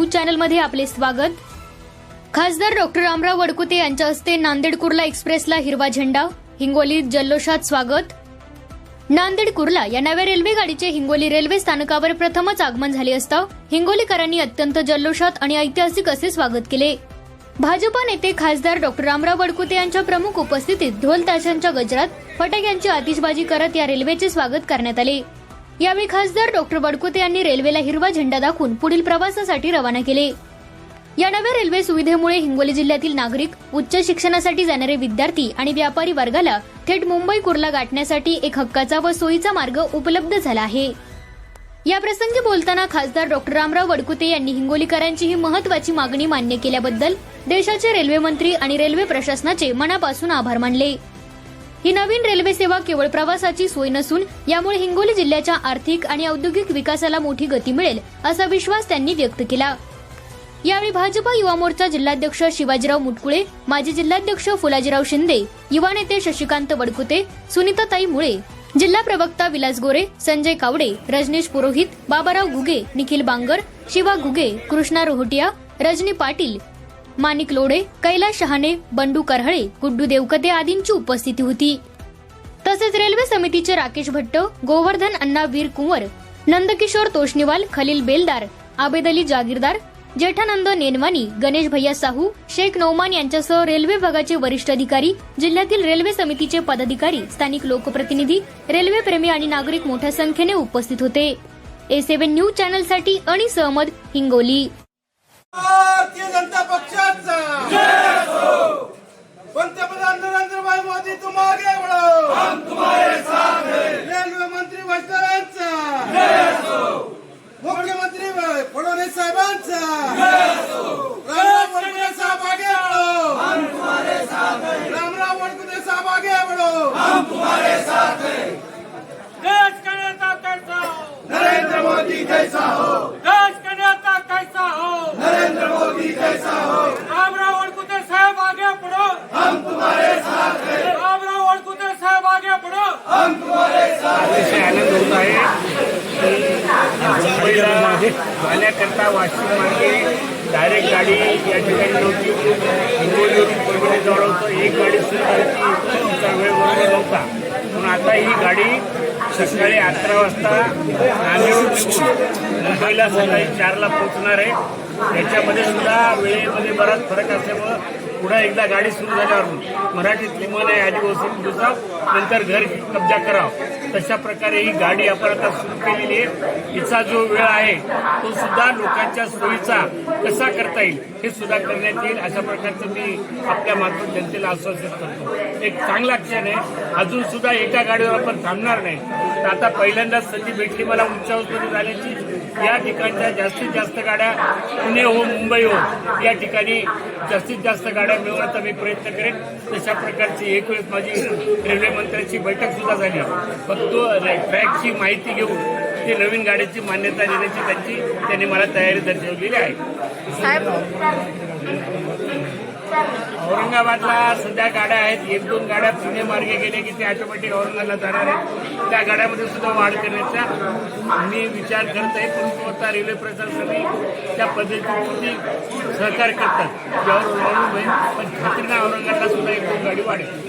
News चॅनलमध्ये आपले स्वागत। खासदार डॉक्टर रामराव वडकुते यांच्या हस्ते नांदेड कुर्ला एक्सप्रेसला हिरवा झेंडा, हिंगोलीत जल्लोषात स्वागत। नांदेड कुर्ला या नव्या रेल्वे गाडीचे हिंगोली रेल्वे स्थानकावर प्रथमच आगमन झाले असता हिंगोलीकरांनी अत्यंत जल्लोषात आणि ऐतिहासिक असे स्वागत केले। भाजपा नेते खासदार डॉक्टर रामराव वडकुते यांच्या प्रमुख उपस्थितीत ढोल ताशांच्या गजरात फटाक्यांची आतिषबाजी करत या रेल्वेचे स्वागत करण्यात आले। यावेळी खासदार डॉक्टर वडकुते यांनी रेल्वेला हिरवा झेंडा दाखवून पुढील प्रवासासाठी रवाना केले। या नव्या रेल्वे सुविधेमुळे हिंगोली जिल्ह्यातील नागरिक, उच्च शिक्षणासाठी जाणारे विद्यार्थी आणि व्यापारी वर्गाला थेट मुंबई कुर्ला गाठण्यासाठी एक हक्काचा व सोयीचा मार्ग उपलब्ध झाला आहे। या प्रसंगी बोलताना खासदार डॉक्टर रामराव वडकुते यांनी हिंगोलीकरांची ही महत्वाची मागणी मान्य केल्याबद्दल देशाचे रेल्वे मंत्री आणि रेल्वे प्रशासनाचे मनापासून आभार मानले। ही नवीन रेल्वे सेवा केवळ प्रवासाची सोय नसून यामुळे हिंगोली जिल्ह्याच्या आर्थिक आणि औद्योगिक विकासाला मोठी गती मिळेल असा विश्वास त्यांनी व्यक्त केला। यावेळी भाजपा युवा मोर्चा जिल्हाध्यक्ष शिवाजीराव मुटकुळे, माजी जिल्हाध्यक्ष फुलाजीराव शिंदे, युवा नेते शशिकांत वडकुते, सुनीताताई मुळे, जिल्हा प्रवक्ता विलास गोरे, संजय कावडे, रजनीश पुरोहित, बाबाराव गुगे, निखिल बांगर, शिवा गुगे, कृष्णा रोहटिया, रजनी पाटील, माणिक लोढे, कैलास शहाणे, बंडू करहळे, गुड्डू देवकते आदींची उपस्थिती होती। तसेच रेल्वे समितीचे राकेश भट्ट, गोवर्धन अण्णा वीर कुंवर, नंदकिशोर तोष्णीवाल, खलील बेलदार, आबेद अली जागीरदार, जेठानंद नेनवानी, गणेश भैया साहू, शेख नौमान यांच्यासह रेल्वे विभागाचे वरिष्ठ अधिकारी, जिल्ह्यातील रेल्वे समितीचे पदाधिकारी, स्थानिक लोकप्रतिनिधी, रेल्वे प्रेमी आणि नागरिक मोठ्या संख्येने उपस्थित होते। A7 न्यूज चॅनलसाठी अनिस अहमद, हिंगोली। भारतीय जनता पक्षाचा जय हो। पंतप्रधान नरेंद्र भाई मोदी तुम आगे बढ़ो, हम तुम्हारे साथ हैं। रेलवे मंत्री वैष्णवांचा जय हो। मुख्यमंत्री फडणवीस साहेबांचा जय हो। रामराव वडकुते साहब आगे बढ़ो, हम तुम्हारे साथ हैं। रामराव वडकुते साहब आगे बढ़ो, हम तुम्हारे साथ हैं। देश का नेता कैसा हो? नरेंद्र मोदी जैसा हो, देश का नेता कैसा हो? नरेंद्र मोदी जैसा हो। रामराव वडकुते साहब आगे बढ़ो, हम तुम्हारे साथ हैं। रामराव वडकुते साहब आगे बढ़ो, हम तुम्हारे साथ हैं। अतिशय आनंद होत आहे की मुंबईला जाण्याकरता वाशिम मार्गे डायरेक्ट गाडी या ठिकाणी नव्हती। हिंगोलीवरून परभणी जवळ होतं, एक गाडी सुरू करायची तिचा वेळ बरोबर नव्हता, म्हणून आता ही गाडी सकाळी 11 वाजता नांदेडहून निघून मुंबईला सकाळी 4ला पोहोचणार आहे। याच्यामध्ये सुद्धा वेळेमध्ये बराच फरक असल्यामुळं पुन्हा एकदा गाडी सुरू झाल्यावर मराठीतली म्हण आहे, आधी वसून दुसरा नंतर घर कब्जा करावं, तशा प्रकारे ही गाडी आपण आता सुरू केलेली आहे। हिचा जो वेळ आहे तो सुद्धा लोकांच्या सोयीचा कसा करता येईल हे सुद्धा करण्यात येईल, अशा प्रकारचं मी आपल्या मार्फत जनतेला आश्वासित करतो। एक चांगला क्षण आहे, अजून सुद्धा एका गाडीवर आपण थांबणार नाही। तर आता पहिल्यांदाच संधी भेटली मला उच्च हाऊसमध्ये जाण्याची। या ठिकाणच्या जास्तीत जास्त गाड्या पुणे हो, मुंबई हो, या ठिकाणी जास्तीत जास्त गाड्या मिळवण्याचा मी प्रयत्न करेन। तशा प्रकारची एक वेळेस माझी रेल्वे मंत्र्यांची बैठक सुद्धा झाली, फक्त ट्रॅकची माहिती घेऊन ते नवीन गाडीची मान्यता देण्याची त्यांनी मला तयारी दर्शवलेली आहे। औरंगाबादला सध्या गाड्या आहेत, 1-2 गाड्या पुणे मार्गे गेले की ते ऑटोमॅटिक औरंगाबादला जाणार आहेत। त्या गाड्यामध्ये सुद्धा वाढ करण्याचा मी विचार करत आहे, परंतु आता रेल्वे प्रशासनाने त्या पद्धतीने सहकार्य करतात, ज्यावर अवलंबून होईल, पण खात्रीनं औरंगाबादला सुद्धा 1-2 गाडी वाढेल।